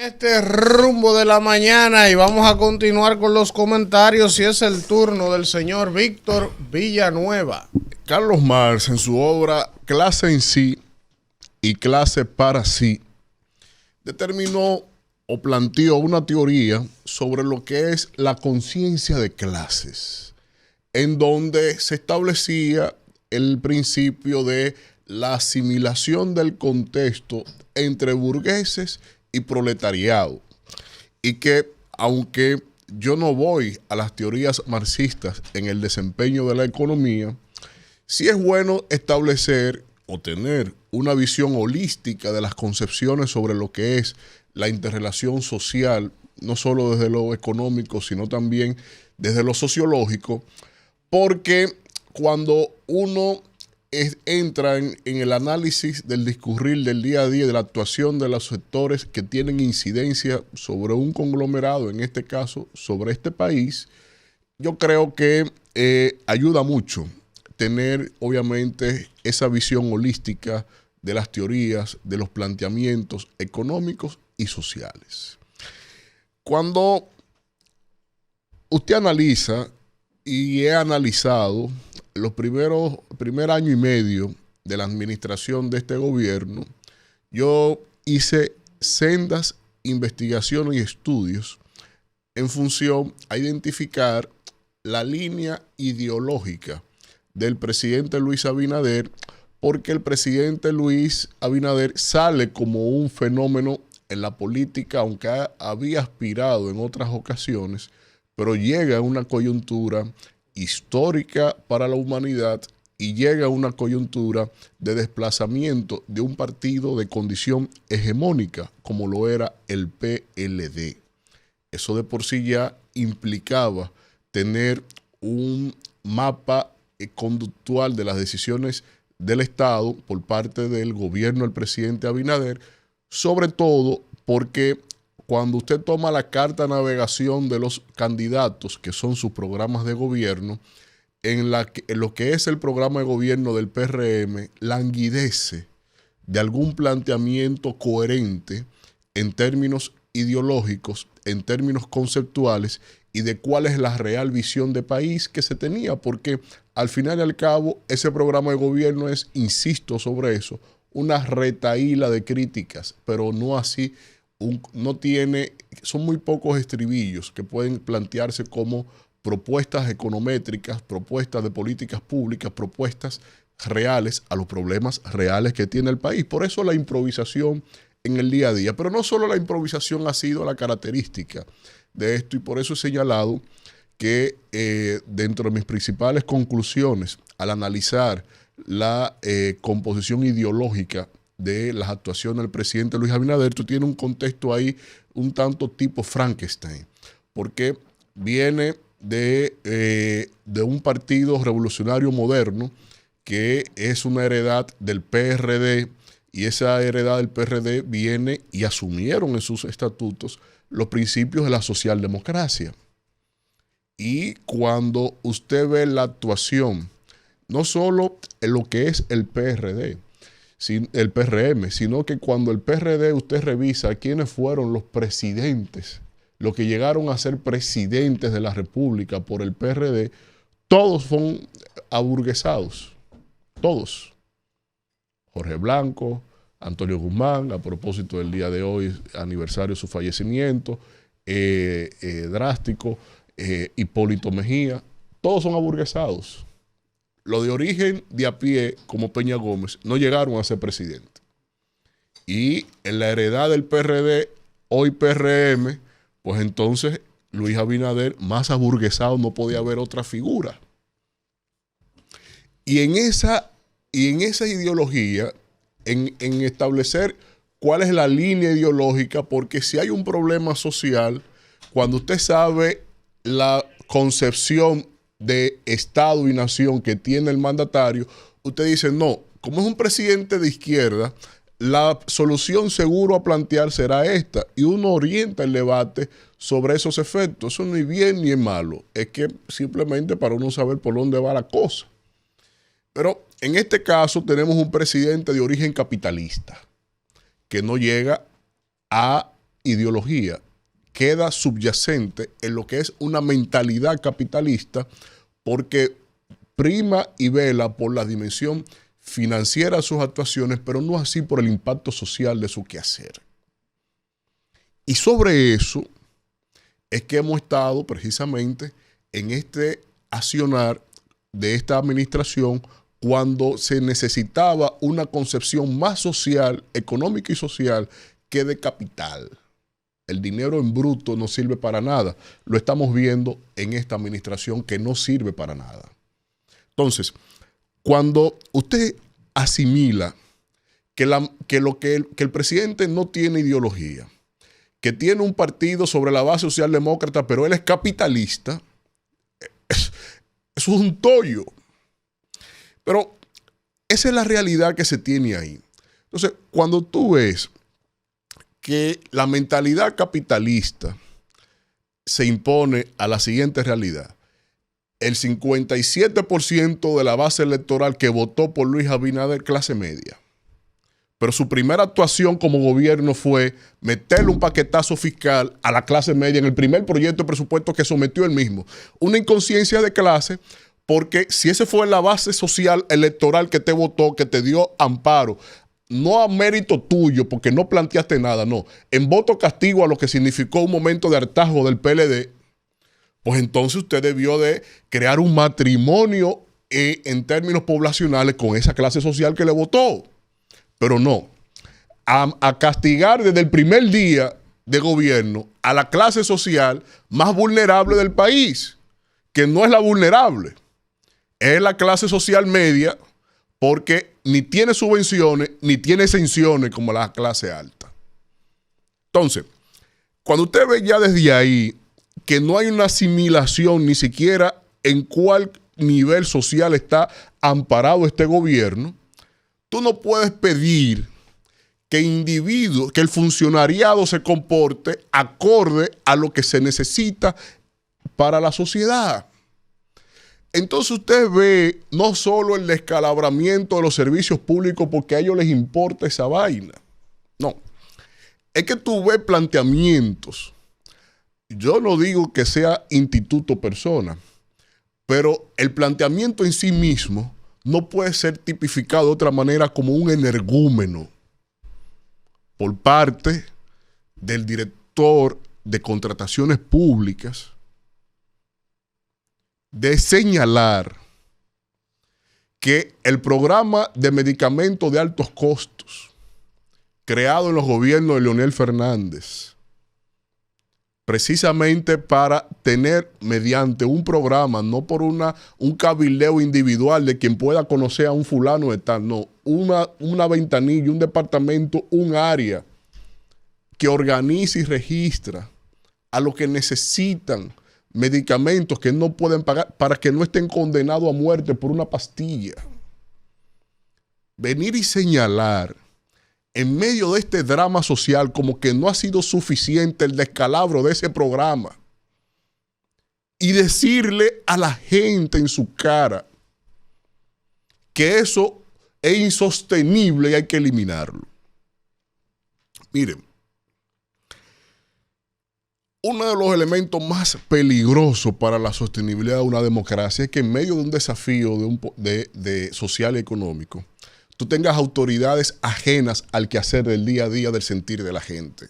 Este rumbo de la mañana y vamos a continuar con los comentarios y es el turno del señor Víctor Villanueva. Carlos Marx, en su obra Clase en sí y Clase para sí, determinó o planteó una teoría sobre lo que es la conciencia de clases, en donde se establecía el principio de la asimilación del contexto entre burgueses y proletariado, y que aunque yo no voy a las teorías marxistas en el desempeño de la economía, sí es bueno establecer o tener una visión holística de las concepciones sobre lo que es la interrelación social, no solo desde lo económico, sino también desde lo sociológico, porque cuando uno entra en el análisis del discurrir del día a día, de la actuación de los sectores que tienen incidencia sobre un conglomerado, en este caso sobre este país, yo creo que ayuda mucho tener obviamente esa visión holística de las teorías, de los planteamientos económicos y sociales. Cuando usted analiza, y he analizado los primer año y medio de la administración de este gobierno, yo hice sendas investigaciones y estudios en función a identificar la línea ideológica del presidente Luis Abinader, porque el presidente Luis Abinader sale como un fenómeno en la política, aunque había aspirado en otras ocasiones, pero llega a una coyuntura histórica para la humanidad y llega a una coyuntura de desplazamiento de un partido de condición hegemónica como lo era el PLD. Eso de por sí ya implicaba tener un mapa conductual de las decisiones del Estado por parte del gobierno del presidente Abinader, sobre todo porque cuando usted toma la carta de navegación de los candidatos, que son sus programas de gobierno, en lo que es el programa de gobierno del PRM, languidece de algún planteamiento coherente en términos ideológicos, en términos conceptuales y de cuál es la real visión de país que se tenía, porque al final y al cabo ese programa de gobierno es, insisto sobre eso, una retahíla de críticas, pero no así, son muy pocos estribillos que pueden plantearse como propuestas econométricas, propuestas de políticas públicas, propuestas reales a los problemas reales que tiene el país. Por eso la improvisación en el día a día. Pero no solo la improvisación ha sido la característica de esto, y por eso he señalado que dentro de mis principales conclusiones al analizar la composición ideológica de las actuaciones del presidente Luis Abinader, tú tienes un contexto ahí un tanto tipo Frankenstein, porque viene de un partido revolucionario moderno que es una heredad del PRD, y esa heredad del PRD viene y asumieron en sus estatutos los principios de la socialdemocracia. Y cuando usted ve la actuación, no solo en lo que es el PRD, el PRM, sino que cuando el PRD usted revisa quiénes fueron los presidentes, los que llegaron a ser presidentes de la República por el PRD, todos fueron aburguesados, todos. Jorge Blanco, Antonio Guzmán, a propósito del día de hoy, aniversario de su fallecimiento, drástico, Hipólito Mejía, todos son aburguesados. Los de origen de a pie, como Peña Gómez, no llegaron a ser presidente. Y en la heredad del PRD, hoy PRM, pues entonces Luis Abinader, más aburguesado no podía haber otra figura. Y en esa ideología, en establecer cuál es la línea ideológica, porque si hay un problema social, cuando usted sabe la concepción de Estado y nación que tiene el mandatario, usted dice, no, como es un presidente de izquierda, la solución seguro a plantear será esta, y uno orienta el debate sobre esos efectos. Eso no es bien ni es malo, es que simplemente para uno saber por dónde va la cosa. Pero en este caso tenemos un presidente de origen capitalista que no llega a ideología queda subyacente en lo que es una mentalidad capitalista porque prima y vela por la dimensión financiera de sus actuaciones, pero no así por el impacto social de su quehacer. Y sobre eso es que hemos estado precisamente en este accionar de esta administración cuando se necesitaba una concepción más social, económica y social que de capital. El dinero en bruto no sirve para nada. Lo estamos viendo en esta administración que no sirve para nada. Entonces, cuando usted asimila que el presidente no tiene ideología, que tiene un partido sobre la base socialdemócrata, pero él es capitalista, eso es un tollo. Pero esa es la realidad que se tiene ahí. Entonces, cuando tú ves que la mentalidad capitalista se impone a la siguiente realidad, el 57% de la base electoral que votó por Luis Abinader, clase media. Pero su primera actuación como gobierno fue meterle un paquetazo fiscal a la clase media en el primer proyecto de presupuesto que sometió él mismo. Una inconsciencia de clase, porque si ese fue la base social electoral que te votó, que te dio amparo, no a mérito tuyo, porque no planteaste nada, no, en voto castigo a lo que significó un momento de hartazgo del PLD, pues entonces usted debió de crear un matrimonio en términos poblacionales con esa clase social que le votó. Pero no, a castigar desde el primer día de gobierno a la clase social más vulnerable del país, que no es la vulnerable, es la clase social media, porque ni tiene subvenciones ni tiene exenciones como la clase alta. Entonces, cuando usted ve ya desde ahí que no hay una asimilación ni siquiera en cuál nivel social está amparado este gobierno, tú no puedes pedir que el funcionariado se comporte acorde a lo que se necesita para la sociedad. Entonces usted ve no solo el descalabramiento de los servicios públicos porque a ellos les importa esa vaina. No. Es que tú ves planteamientos. Yo no digo que sea instituto persona, pero el planteamiento en sí mismo no puede ser tipificado de otra manera como un energúmeno por parte del director de contrataciones públicas de señalar que el programa de medicamentos de altos costos creado en los gobiernos de Leonel Fernández, precisamente para tener mediante un programa, no por un cabildeo individual de quien pueda conocer a un fulano de tal, no, una ventanilla, un departamento, un área que organiza y registra a los que necesitan medicamentos que no pueden pagar para que no estén condenados a muerte por una pastilla. Venir y señalar en medio de este drama social como que no ha sido suficiente el descalabro de ese programa y decirle a la gente en su cara que eso es insostenible y hay que eliminarlo. Miren, uno de los elementos más peligrosos para la sostenibilidad de una democracia es que en medio de un desafío de social y económico, tú tengas autoridades ajenas al quehacer del día a día del sentir de la gente.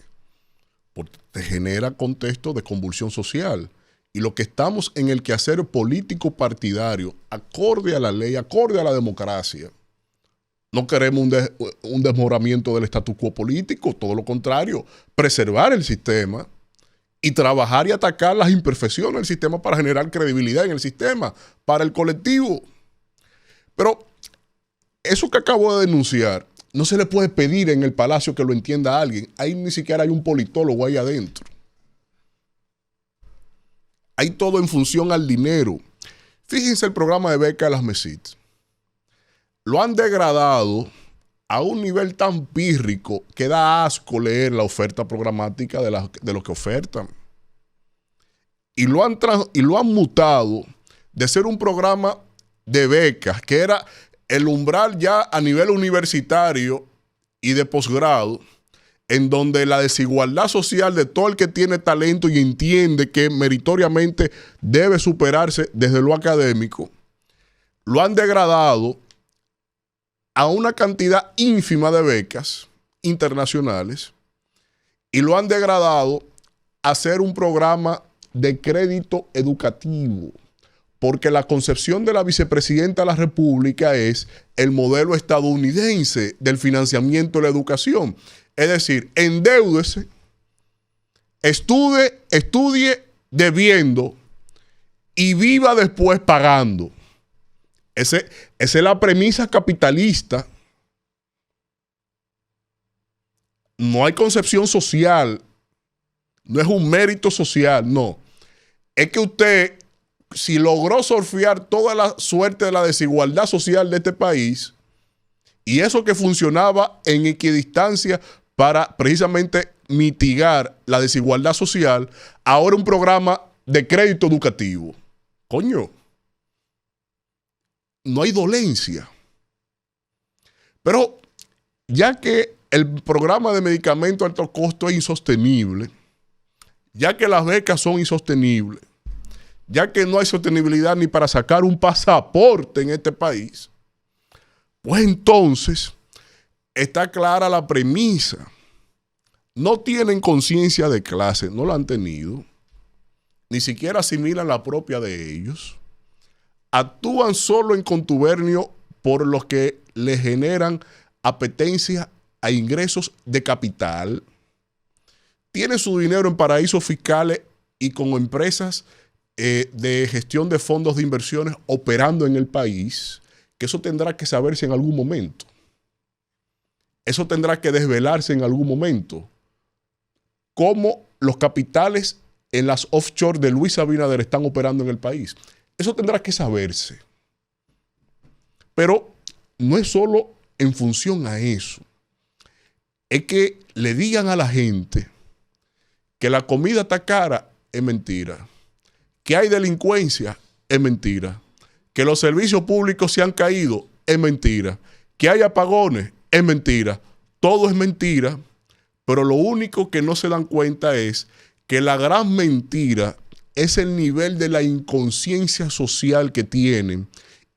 Porque te genera contexto de convulsión social. Y lo que estamos en el quehacer político partidario, acorde a la ley, acorde a la democracia, no queremos un desmoramiento del statu quo político, todo lo contrario, preservar el sistema y trabajar y atacar las imperfecciones del sistema para generar credibilidad en el sistema, para el colectivo. Pero eso que acabo de denunciar, no se le puede pedir en el palacio que lo entienda a alguien. Ahí ni siquiera hay un politólogo ahí adentro. Hay todo en función al dinero. Fíjense el programa de beca de las MESIT. Lo han degradado a un nivel tan pírrico que da asco leer la oferta programática de lo que ofertan. Y lo han mutado de ser un programa de becas, que era el umbral ya a nivel universitario y de posgrado, en donde la desigualdad social de todo el que tiene talento y entiende que meritoriamente debe superarse desde lo académico, lo han degradado a una cantidad ínfima de becas internacionales y lo han degradado a ser un programa de crédito educativo, porque la concepción de la vicepresidenta de la República es el modelo estadounidense del financiamiento de la educación. Es decir, endeúdese, estudie debiendo y viva después pagando. Esa es la premisa capitalista. No hay concepción social, no es un mérito social, no. Es que usted, si logró surfear toda la suerte de la desigualdad social de este país, y eso que funcionaba en equidistancia para precisamente mitigar la desigualdad social, ahora un programa de crédito educativo. Coño, no hay dolencia. Pero ya que el programa de medicamento a alto costo es insostenible, ya que las becas son insostenibles, ya que no hay sostenibilidad ni para sacar un pasaporte en este país, pues entonces está clara la premisa. No tienen conciencia de clase, no la han tenido, ni siquiera asimilan la propia de ellos. Actúan solo en contubernio por los que les generan apetencia a ingresos de capital. Tienen su dinero en paraísos fiscales y con empresas de gestión de fondos de inversiones operando en el país, que eso tendrá que saberse en algún momento. Eso tendrá que desvelarse en algún momento. Cómo los capitales en las offshore de Luis Abinader están operando en el país. Eso tendrá que saberse. Pero no es solo en función a eso. Es que le digan a la gente que la comida está cara, es mentira. Que hay delincuencia, es mentira. Que los servicios públicos se han caído, es mentira. Que hay apagones, es mentira. Todo es mentira, pero lo único que no se dan cuenta es que la gran mentira es el nivel de la inconsciencia social que tienen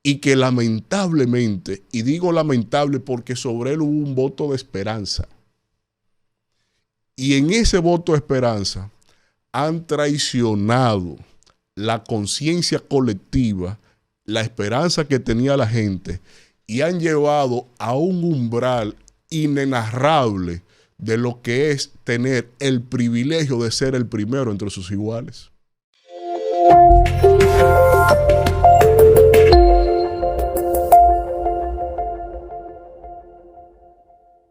y que lamentablemente, y digo lamentable porque sobre él hubo un voto de esperanza, y en ese voto de esperanza han traicionado la conciencia colectiva, la esperanza que tenía la gente, y han llevado a un umbral inenarrable de lo que es tener el privilegio de ser el primero entre sus iguales.